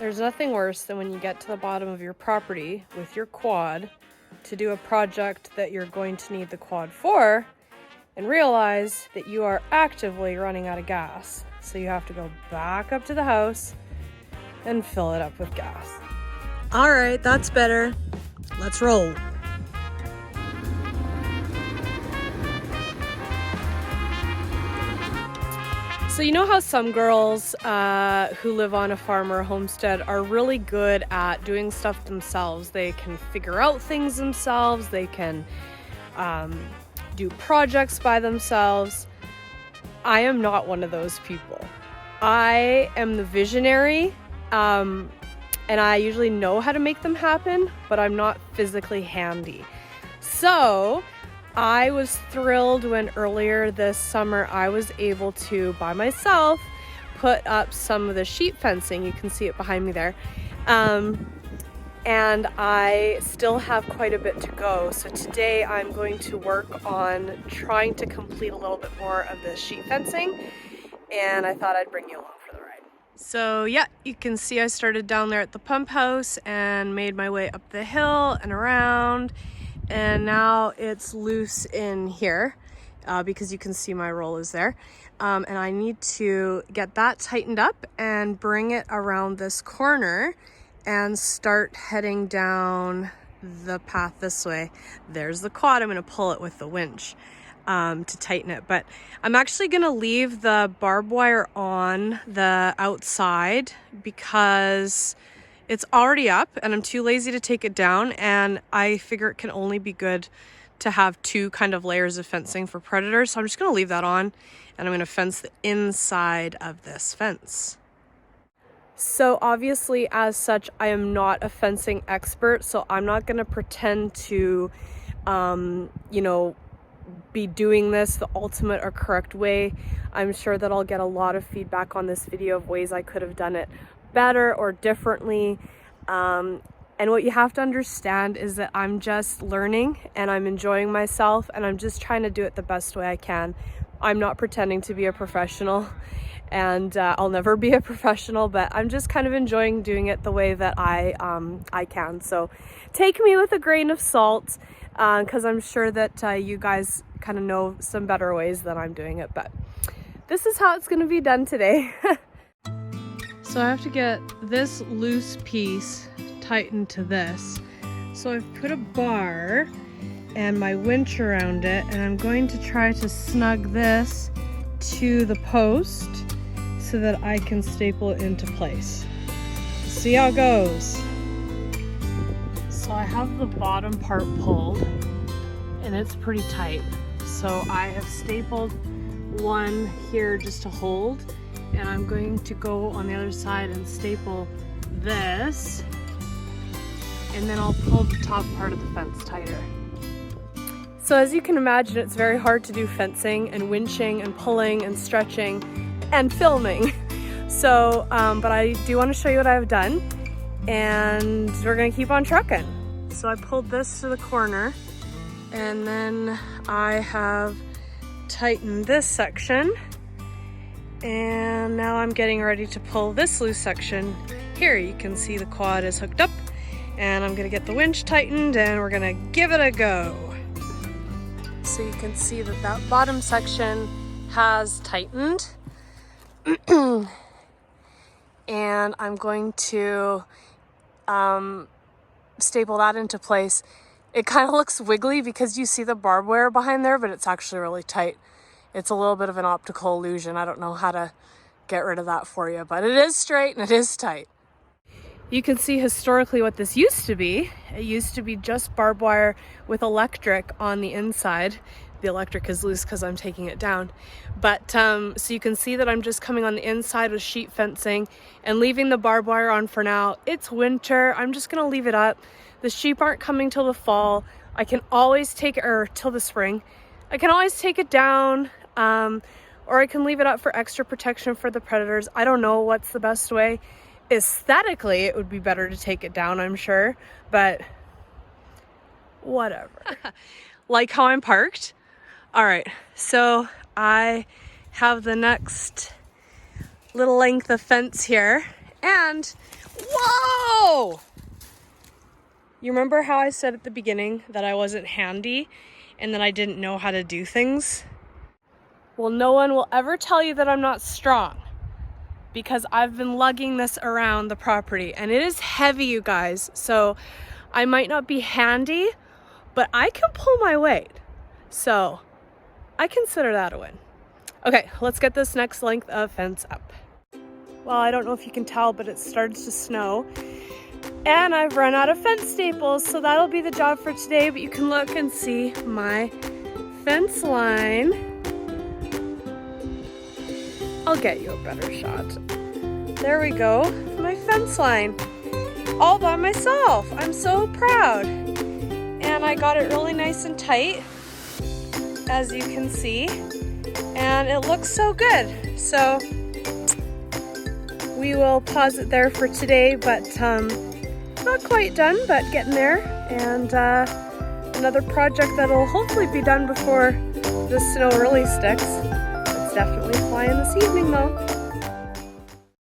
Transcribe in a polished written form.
There's nothing worse than when you get to the bottom of your property with your quad to do a project that you're going to need the quad for and realize that you are actively running out of gas. So you have to go back up to the house and fill it up with gas. All right, that's better. Let's roll. So you know how some girls who live on a farm or a homestead are really good at doing stuff themselves. They can figure out things themselves. They can do projects by themselves. I am not one of those people. I am the visionary, and I usually know how to make them happen, but I'm not physically handy. So I was thrilled when earlier this summer I was able to, by myself, put up some of the sheep fencing. You can see it behind me there. And I still have quite a bit to go. So today I'm going to work on trying to complete a little bit more of the sheep fencing. And I thought I'd bring you along for the ride. So yeah, you can see I started down there at the pump house and made my way up the hill and around. And now it's loose in here because you can see my roll is there. And I need to get that tightened up and bring it around this corner and start heading down the path this way. There's the quad. I'm going to pull it with the winch to tighten it. But I'm actually going to leave the barbed wire on the outside because it's already up and I'm too lazy to take it down, and I figure it can only be good to have two kind of layers of fencing for predators. So I'm just going to leave that on and I'm going to fence the inside of this fence. So obviously, as such, I am not a fencing expert, so I'm not going to pretend to, be doing this the ultimate or correct way. I'm sure that I'll get a lot of feedback on this video of ways I could have done it better or differently. And what you have to understand is that I'm just learning and I'm enjoying myself and I'm just trying to do it the best way I can. I'm not pretending to be a professional, and I'll never be a professional, but I'm just kind of enjoying doing it the way that I can. So take me with a grain of salt, because I'm sure that you guys kind of know some better ways than I'm doing it, but this is how it's going to be done today. So I have to get this loose piece tightened to this. So I've put a bar and my winch around it, and I'm going to try to snug this to the post so that I can staple it into place. See how it goes. So I have the bottom part pulled and it's pretty tight. So I have stapled one here just to hold, and I'm going to go on the other side and staple this, and then I'll pull the top part of the fence tighter. So as you can imagine, it's very hard to do fencing and winching and pulling and stretching and filming. So, but I do want to show you what I've done, and we're gonna keep on trucking. So I pulled this to the corner, and then I have tightened this section, and now I'm getting ready to pull this loose section. Here you can see the quad is hooked up, and I'm gonna get the winch tightened and we're gonna give it a go. So you can see that that bottom section has tightened. And I'm going to staple that into place. It kind of looks wiggly because you see the barbed wire behind there, but it's actually really tight. It's a little bit of an optical illusion. I don't know how to get rid of that for you, but it is straight and it is tight. You can see historically what this used to be. It used to be just barbed wire with electric on the inside. The electric is loose because I'm taking it down. But so you can see that I'm just coming on the inside with sheep fencing and leaving the barbed wire on for now. It's winter. I'm just gonna leave it up. The sheep aren't coming till the fall. I can always take it, or till the spring. I can always take it down, or I can leave it up for extra protection for the predators. I don't know what's the best way. Aesthetically, it would be better to take it down, I'm sure, but whatever. Like how I'm parked? All right, so I have the next little length of fence here, And, whoa! You remember how I said at the beginning that I wasn't handy and that I didn't know how to do things? Well, no one will ever tell you that I'm not strong because I've been lugging this around the property and it is heavy, you guys. So I might not be handy, but I can pull my weight. So I consider that a win. Okay, let's get this next length of fence up. Well, I don't know if you can tell, but it started to snow. And I've run out of fence staples, so that'll be the job for today, but you can look and see my fence line. I'll get you a better shot. There we go, my fence line. All by myself. I'm so proud. And I got it really nice and tight, as you can see. And it looks so good. So we will pause it there for today, but not quite done, but getting there. And another project that'll hopefully be done before the snow really sticks. It's definitely flying this evening though.